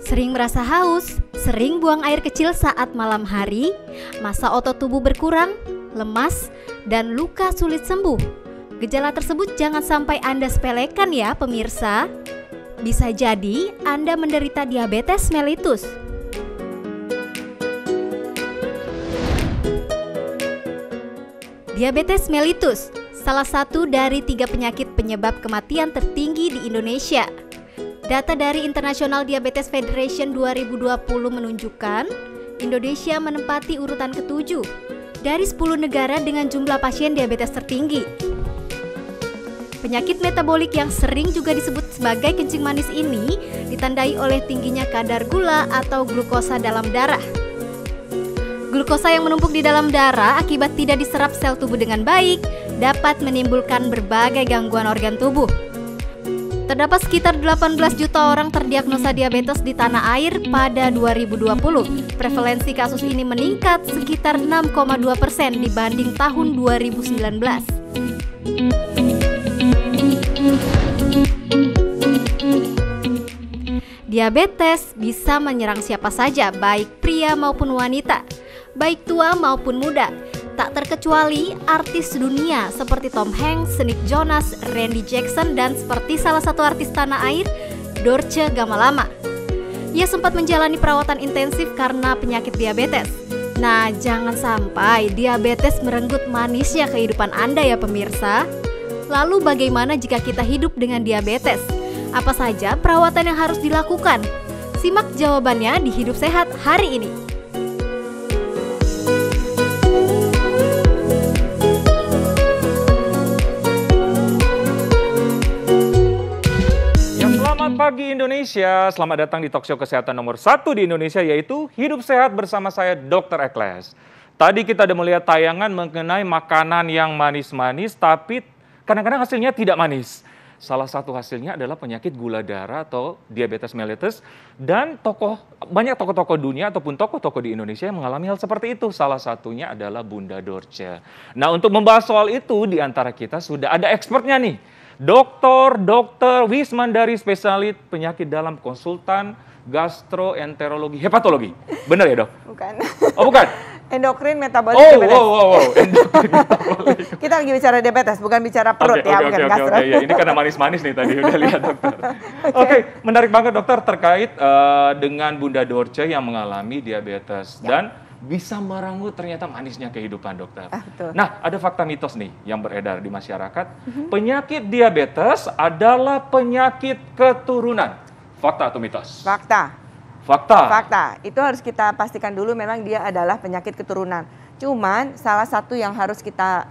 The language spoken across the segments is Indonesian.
Sering merasa haus, sering buang air kecil saat malam hari, masa otot tubuh berkurang, lemas, dan luka sulit sembuh. Gejala tersebut jangan sampai Anda sepelekan ya pemirsa. Bisa jadi Anda menderita diabetes mellitus. Diabetes mellitus, salah satu dari 3 penyakit penyebab kematian tertinggi di Indonesia. Data dari International Diabetes Federation 2020 menunjukkan Indonesia menempati urutan ke-7 dari 10 negara dengan jumlah pasien diabetes tertinggi. Penyakit metabolik yang sering juga disebut sebagai kencing manis ini ditandai oleh tingginya kadar gula atau glukosa dalam darah. Glukosa yang menumpuk di dalam darah akibat tidak diserap sel tubuh dengan baik dapat menimbulkan berbagai gangguan organ tubuh. Terdapat sekitar 18 juta orang terdiagnosa diabetes di tanah air pada 2020. Prevalensi kasus ini meningkat sekitar 6,2% dibanding tahun 2019. Diabetes bisa menyerang siapa saja, baik pria maupun wanita, baik tua maupun muda. Tak terkecuali artis dunia seperti Tom Hanks, Nick Jonas, Randy Jackson, dan seperti salah satu artis tanah air, Dorce Gamalama. Ia sempat menjalani perawatan intensif karena penyakit diabetes. Nah, jangan sampai diabetes merenggut manisnya kehidupan Anda ya pemirsa. Lalu bagaimana jika kita hidup dengan diabetes? Apa saja perawatan yang harus dilakukan? Simak jawabannya di Hidup Sehat hari ini. Selamat pagi Indonesia, selamat datang di talkshow kesehatan nomor 1 di Indonesia, yaitu Hidup Sehat bersama saya Dr. Ekles. Tadi kita udah melihat tayangan mengenai makanan yang manis-manis, tapi kadang-kadang hasilnya tidak manis. Salah satu hasilnya adalah penyakit gula darah atau diabetes mellitus, dan banyak tokoh-tokoh dunia ataupun tokoh-tokoh di Indonesia yang mengalami hal seperti itu. Salah satunya adalah Bunda Dorce. Nah, untuk membahas soal itu di antara kita sudah ada expertnya nih. Dr. Wisman dari spesialis penyakit dalam konsultan gastroenterologi hepatologi. Benar ya, Dok? Bukan. Oh, bukan. Endokrin metabolik diabetes. Endokrin metabolik. Kita lagi bicara diabetes, bukan bicara perut bukan gastro. Oke. Ini karena manis-manis nih tadi udah lihat, Dokter. Oke, menarik banget Dokter terkait dengan Bunda Dorce yang mengalami diabetes dan bisa merenggut ternyata manisnya kehidupan, Dokter. Betul. Nah, ada fakta mitos nih yang beredar di masyarakat. Penyakit diabetes adalah penyakit keturunan. Fakta atau mitos? Fakta. Itu harus kita pastikan dulu memang dia adalah penyakit keturunan. Cuman salah satu yang harus kita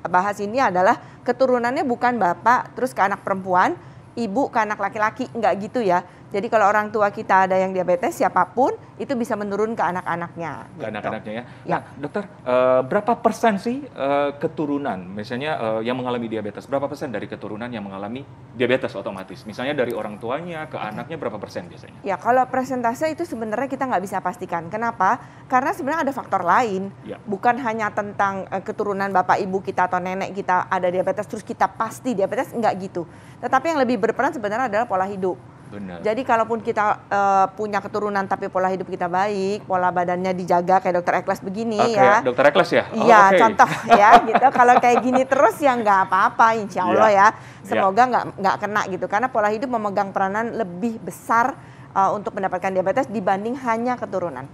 bahas ini adalah keturunannya bukan bapak terus ke anak perempuan, ibu ke anak laki-laki, enggak gitu ya. Jadi kalau orang tua kita ada yang diabetes, siapapun itu bisa menurun ke anak-anaknya. Ke anak-anaknya ya. Ya. Nah, Dokter, berapa persen sih keturunan, misalnya yang mengalami diabetes, berapa persen dari keturunan yang mengalami diabetes otomatis? Misalnya dari orang tuanya ke anaknya berapa persen biasanya? Ya, kalau persentase itu sebenarnya kita nggak bisa pastikan. Kenapa? Karena sebenarnya ada faktor lain. Ya. Bukan hanya tentang keturunan bapak ibu kita atau nenek kita ada diabetes, terus kita pasti diabetes, nggak gitu. Tetapi yang lebih berperan sebenarnya adalah pola hidup. Benar. Jadi kalaupun kita punya keturunan tapi pola hidup kita baik, pola badannya dijaga kayak Dr. Ekles begini ya. Dr. Ekles ya? Iya, contoh ya gitu. Kalau kayak gini terus ya nggak apa-apa, insya Allah ya. Semoga nggak kena gitu. Karena pola hidup memegang peranan lebih besar untuk mendapatkan diabetes dibanding hanya keturunan.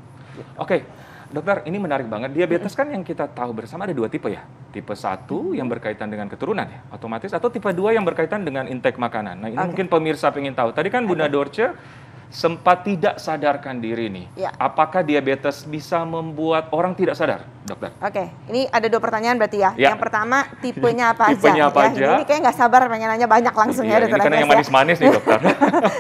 Oke. Dokter, ini menarik banget. Diabetes kan yang kita tahu bersama ada 2 tipe ya. Tipe 1 yang berkaitan dengan keturunan ya, otomatis. Atau tipe 2 yang berkaitan dengan intake makanan. Nah, ini mungkin pemirsa pengen tahu. Tadi kan Bunda Dorce sempat tidak sadarkan diri nih. Ya. Apakah diabetes bisa membuat orang tidak sadar, Dokter? Oke, ini ada 2 pertanyaan berarti ya. Ya. Yang pertama, tipenya apa aja? Tipenya apa aja? Ini kayak nggak sabar pengen nanya banyak langsung ya, Ini Dr. karena Ekles yang manis-manis nih, Dokter.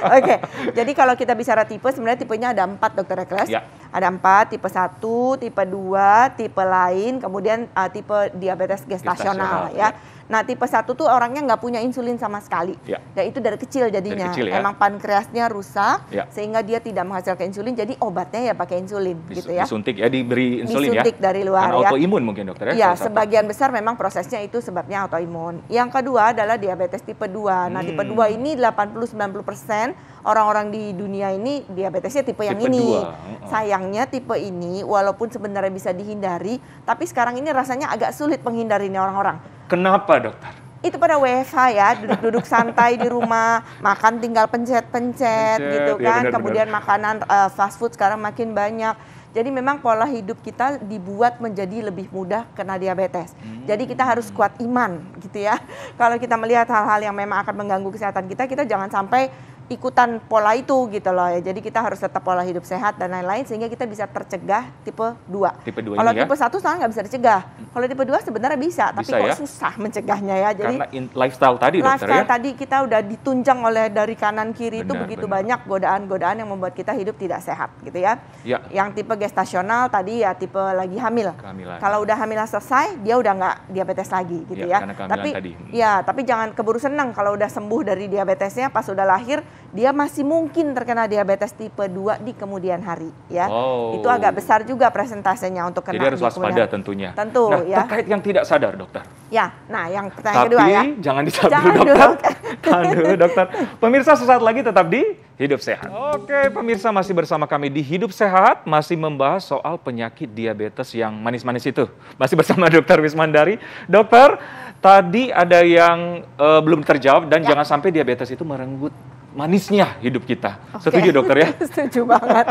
Oke, jadi kalau kita bicara tipe, sebenarnya tipenya ada 4, Dr. Ekles. Ya. Ada 4, tipe 1, tipe 2, tipe lain, kemudian tipe diabetes gestasional ya. Nah, tipe 1 tuh orangnya nggak punya insulin sama sekali. Dan itu dari kecil jadinya. Dari kecil, ya? Emang pankreasnya rusak, Ya. sehingga dia tidak menghasilkan insulin, jadi obatnya ya pakai insulin, gitu ya. Disuntik ya, diberi insulin ya? Disuntik dari luar karena ya. autoimun mungkin dokter ya? Iya, sebagian besar memang prosesnya itu sebabnya autoimun. Yang kedua adalah diabetes tipe 2. Nah, tipe 2 ini 80-90% orang-orang di dunia ini diabetesnya tipe yang ini. 2. Sayangnya tipe ini walaupun sebenarnya bisa dihindari, tapi sekarang ini rasanya agak sulit menghindarinya orang-orang. Kenapa dokter? Itu pada WFH ya, duduk-duduk santai di rumah, makan tinggal pencet-pencet gitu kan. Ya, Kemudian makanan fast food sekarang makin banyak. Jadi memang pola hidup kita dibuat menjadi lebih mudah kena diabetes. Jadi kita harus kuat iman gitu ya. Kalau kita melihat hal-hal yang memang akan mengganggu kesehatan kita, kita jangan sampai ikutan pola itu gitu loh ya. Jadi kita harus tetap pola hidup sehat dan lain-lain sehingga kita bisa tercegah tipe 2. Tipe 2 kalau ini tipe 1 sekarang nggak bisa dicegah. Kalau tipe 2 sebenarnya bisa, tapi kok susah mencegahnya ya. Jadi karena lifestyle tadi dokter ya. Lifestyle tadi kita udah ditunjang oleh dari kanan kiri itu begitu banyak godaan-godaan yang membuat kita hidup tidak sehat gitu ya. Yang tipe gestasional tadi ya tipe lagi hamil. Kalau udah hamil selesai dia udah nggak diabetes lagi gitu ya. Tapi jangan keburu senang kalau udah sembuh dari diabetesnya pas udah lahir dia masih mungkin terkena diabetes tipe 2 di kemudian hari ya. Itu agak besar juga presentasenya untuk kena. Jadi harus waspada tentunya. Tentu ya. Terkait yang tidak sadar dokter. Ya, nah yang pertanyaan kedua ya. Tapi jangan dicampur dokter. Tahan dulu dokter. Pemirsa sesaat lagi tetap di Hidup Sehat. Oke pemirsa masih bersama kami di Hidup Sehat. Masih membahas soal penyakit diabetes yang manis-manis itu. Masih bersama Dokter Wismandari. Dokter, tadi ada yang belum terjawab dan jangan sampai diabetes itu merenggut manisnya hidup kita. Setuju dokter ya? Setuju banget.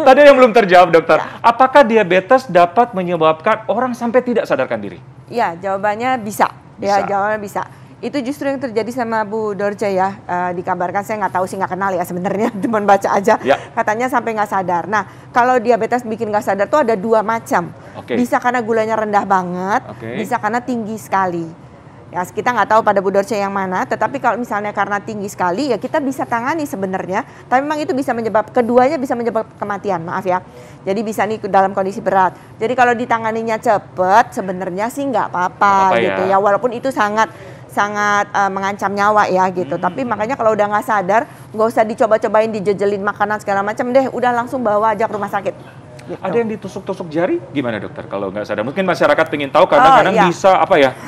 Tadi yang belum terjawab dokter. Apakah diabetes dapat menyebabkan orang sampai tidak sadarkan diri? Ya, jawabannya bisa. Ya, jawabannya bisa. Itu justru yang terjadi sama Bu Dorce ya. Dikabarkan, saya nggak tahu sih, nggak kenal ya sebenarnya. Cuma baca aja. Katanya sampai nggak sadar. Nah, kalau diabetes bikin nggak sadar tuh ada 2 macam. Bisa karena gulanya rendah banget, bisa karena tinggi sekali. Ya, kita nggak tahu pada Bu Dorce yang mana, tetapi kalau misalnya karena tinggi sekali, ya kita bisa tangani sebenarnya. Tapi memang itu bisa keduanya bisa menyebabkan kematian, maaf ya. Jadi bisa nih dalam kondisi berat. Jadi kalau ditanganinya cepat, sebenarnya sih nggak apa-apa gitu ya. Walaupun itu sangat mengancam nyawa ya gitu. Tapi makanya kalau udah nggak sadar, nggak usah dicoba-cobain dijejelin makanan segala macam deh. Udah langsung bawa aja ke rumah sakit. Gitu. Ada yang ditusuk-tusuk jari, gimana dokter kalau nggak sadar? Mungkin masyarakat pengen tahu kadang-kadang bisa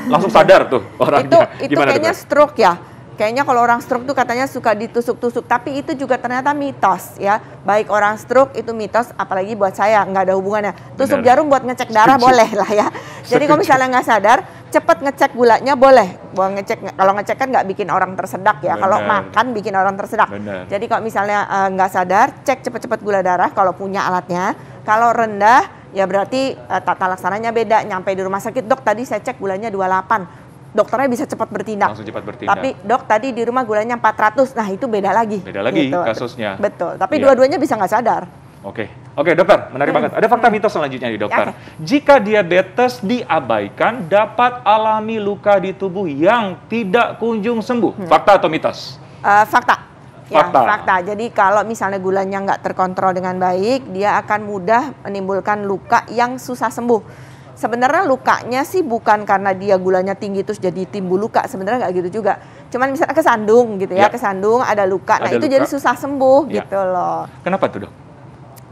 langsung sadar tuh orangnya. Itu kayaknya stroke ya. Kayaknya kalau orang stroke tuh katanya suka ditusuk-tusuk, tapi itu juga ternyata mitos ya. Baik orang stroke itu mitos, apalagi buat saya nggak ada hubungannya. Tusuk jarum buat ngecek darah boleh lah ya. Jadi kalau misalnya nggak sadar, cepat ngecek gulanya boleh. Kalau ngecek kan nggak bikin orang tersedak ya. Kalau makan bikin orang tersedak. Jadi kalau misalnya nggak sadar, cek cepat-cepat gula darah kalau punya alatnya. Kalau rendah, ya berarti tata laksananya beda. Nyampe di rumah sakit, dok tadi saya cek gulanya 28. Dokternya bisa cepat bertindak. Langsung cepat bertindak. Tapi dok tadi di rumah gulanya 400, nah itu beda lagi. Beda lagi gitu. Kasusnya. Betul, tapi dua-duanya bisa nggak sadar. Oke dokter, menarik banget. Ada fakta mitos selanjutnya nih dokter. Jika diabetes diabaikan, dapat alami luka di tubuh yang tidak kunjung sembuh. Fakta atau mitos? Fakta. Ya, fakta. Jadi kalau misalnya gulanya nggak terkontrol dengan baik, dia akan mudah menimbulkan luka yang susah sembuh. Sebenarnya lukanya sih bukan karena dia gulanya tinggi terus jadi timbul luka, sebenarnya nggak gitu juga. Cuman misalnya kesandung gitu ya, kesandung ada luka, nah itu jadi susah sembuh gitu loh. Kenapa tuh dok?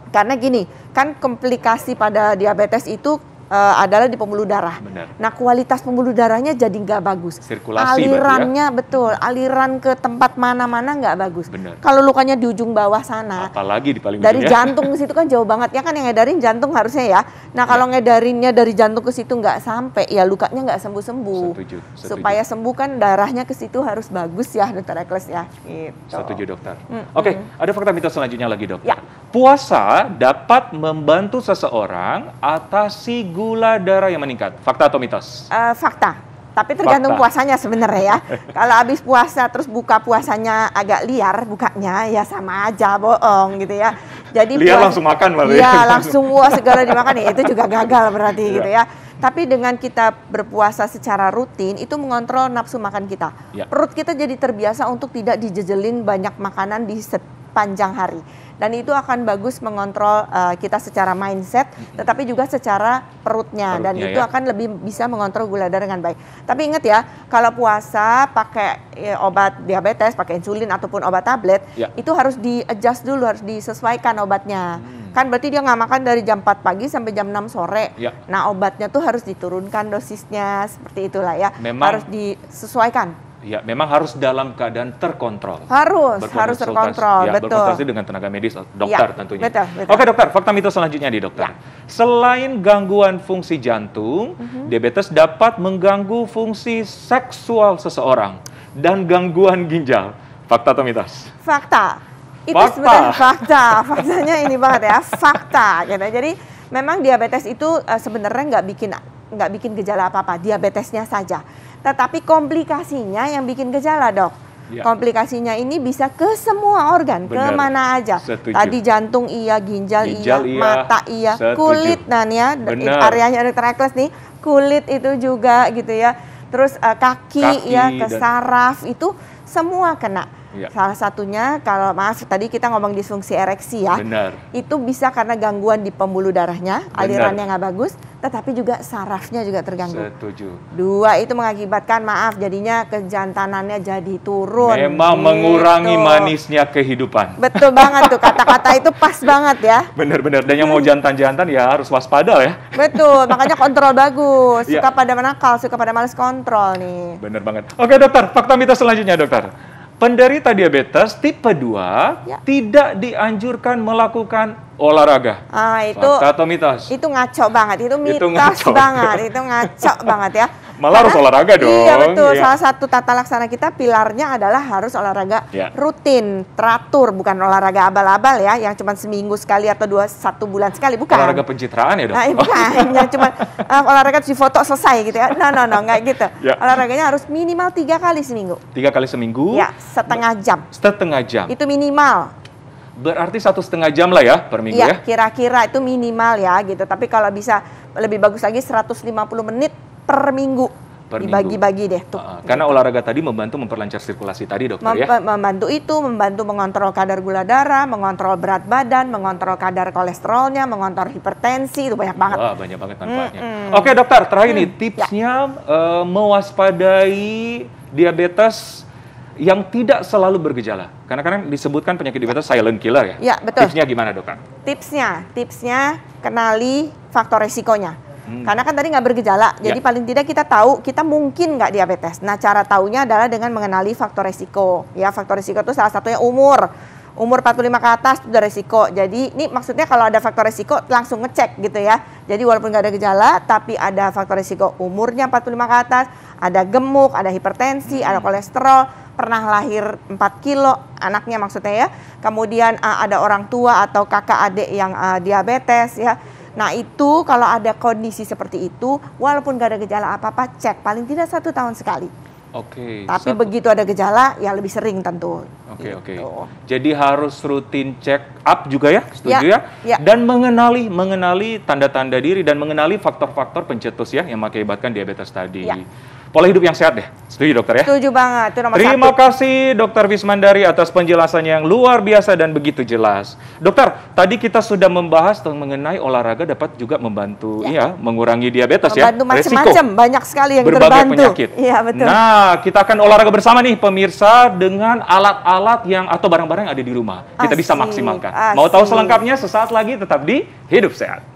Karena gini, kan komplikasi pada diabetes itu adalah di pembuluh darah. Nah kualitas pembuluh darahnya jadi nggak bagus. Sirkulasi alirannya betul, aliran ke tempat mana-mana nggak bagus. Kalau lukanya di ujung bawah sana, apalagi di paling dari jantung ke situ kan jauh banget ya kan, yang ngedarin jantung harusnya ya. Nah kalau ngedarinnya dari jantung ke situ nggak sampai, ya lukanya nggak sembuh-sembuh. Supaya sembuh kan darahnya ke situ harus bagus ya, Dokter Ekles ya. Gitu. Setuju dokter. Oke, ada fakta mitos selanjutnya lagi dokter. Puasa dapat membantu seseorang atasi gula darah yang meningkat. Fakta atau mitos? Fakta. Tapi tergantung puasanya sebenarnya ya. Kalau habis puasa terus buka puasanya agak liar bukanya, ya sama aja bohong gitu ya. Jadi liar langsung makan malah ya. Langsung segala dimakan ya, itu juga gagal berarti gitu ya. Tapi dengan kita berpuasa secara rutin itu mengontrol nafsu makan kita. Perut kita jadi terbiasa untuk tidak dijejelin banyak makanan di sepanjang hari. dan itu akan bagus mengontrol kita secara mindset, tetapi juga secara perutnya dan itu akan lebih bisa mengontrol gula darah dengan baik. Tapi ingat ya, kalau puasa pakai obat diabetes, pakai insulin ataupun obat tablet, itu harus di-adjust dulu, harus disesuaikan obatnya. Kan berarti dia nggak makan dari jam 4 pagi sampai jam 6 sore. Nah, obatnya tuh harus diturunkan dosisnya, seperti itulah ya. Harus disesuaikan. Ya, memang harus dalam keadaan terkontrol. Harus terkontrol, betul. Berkonsultasi dengan tenaga medis, dokter tentunya. Betul. Oke dokter, fakta mitos selanjutnya nih dokter. Selain gangguan fungsi jantung, diabetes dapat mengganggu fungsi seksual seseorang dan gangguan ginjal. Fakta atau mitos? Fakta. Itu sebenarnya fakta. Faktanya ini banget ya, fakta gitu. Jadi memang diabetes itu sebenarnya nggak bikin gejala apa-apa, diabetesnya saja. Tetapi komplikasinya yang bikin gejala, Dok. Komplikasinya ini bisa ke semua organ, kemana aja. Tadi jantung iya, ginjal iya, mata iya, kulit ya, areanya Dr. Ekles nih, kulit itu juga gitu ya. Terus kaki ya, ke saraf itu semua kena. Salah satunya kalau tadi kita ngomong disfungsi ereksi ya. Itu bisa karena gangguan di pembuluh darahnya, alirannya nggak bagus, tetapi juga sarafnya juga terganggu. Dua itu mengakibatkan jadinya kejantanannya jadi turun. Memang mengurangi manisnya kehidupan. Betul banget tuh, kata-kata itu pas banget ya. Bener-bener, dan yang mau jantan-jantan ya harus waspada ya. Betul, makanya kontrol bagus. Suka pada menakal, suka pada males kontrol nih. Bener banget. Oke dokter, fakta mitos selanjutnya dokter. Penderita diabetes tipe 2 tidak dianjurkan melakukan olahraga. Itu fakta atau mitos? Itu ngaco banget, itu mitos banget, itu ngaco banget ya. Malah harus olahraga dong. Iya betul, salah satu tata laksana kita pilarnya adalah harus olahraga rutin, teratur, bukan olahraga abal-abal ya, yang cuma seminggu sekali atau 1 bulan sekali, bukan. Olahraga pencitraan ya dok? Bukan, yang cuma olahraga di foto selesai gitu ya, no, nggak gitu. Olahraganya harus minimal 3 kali seminggu. 3 kali seminggu? Ya, setengah jam. Setengah jam? Itu minimal. Berarti 1,5 jam lah ya per minggu ya? Kira-kira itu minimal ya gitu, tapi kalau bisa lebih bagus lagi 150 menit per minggu. Dibagi-bagi deh tuh. Karena olahraga tadi membantu memperlancar sirkulasi tadi dokter ya? Membantu mengontrol kadar gula darah, mengontrol berat badan, mengontrol kadar kolesterolnya, mengontrol hipertensi, itu banyak banget. Wah, banyak banget manfaatnya. Oke dokter, terakhir nih tipsnya mewaspadai diabetes yang tidak selalu bergejala. Karena kadang disebutkan penyakit diabetes silent killer ya? Ya, betul. Tipsnya gimana dokter? Tipsnya kenali faktor resikonya. Karena kan tadi nggak bergejala, jadi paling tidak kita tahu kita mungkin nggak diabetes. Nah, cara taunya adalah dengan mengenali faktor resiko. Ya, faktor resiko itu salah satunya umur. Umur 45 ke atas itu udah resiko. Jadi ini maksudnya kalau ada faktor resiko langsung ngecek gitu ya. Jadi walaupun nggak ada gejala, tapi ada faktor resiko umurnya 45 ke atas, ada gemuk, ada hipertensi, ada kolesterol, pernah lahir 4 kilo anaknya maksudnya ya. Kemudian ada orang tua atau kakak adik yang diabetes ya. Nah itu kalau ada kondisi seperti itu, walaupun gak ada gejala apa-apa, cek paling tidak 1 tahun sekali. Tapi begitu ada gejala, ya lebih sering tentu. Jadi harus rutin check up juga ya, setuju ya? Dan mengenali tanda-tanda diri dan mengenali faktor-faktor pencetus ya yang mengakibatkan diabetes tadi. Pola hidup yang sehat deh, setuju dokter ya? Setuju banget, itu nomor 1. Terima kasih Dokter Wismandari atas penjelasannya yang luar biasa dan begitu jelas. Dokter, tadi kita sudah membahas mengenai olahraga dapat juga membantu mengurangi diabetes membantu macam-macam, banyak sekali yang berbagai terbantu. Penyakit. Iya betul. Nah, kita akan olahraga bersama nih pemirsa dengan alat-alat yang atau barang-barang yang ada di rumah. Kita bisa maksimalkan. Mau tahu selengkapnya sesaat lagi, tetap di Hidup Sehat.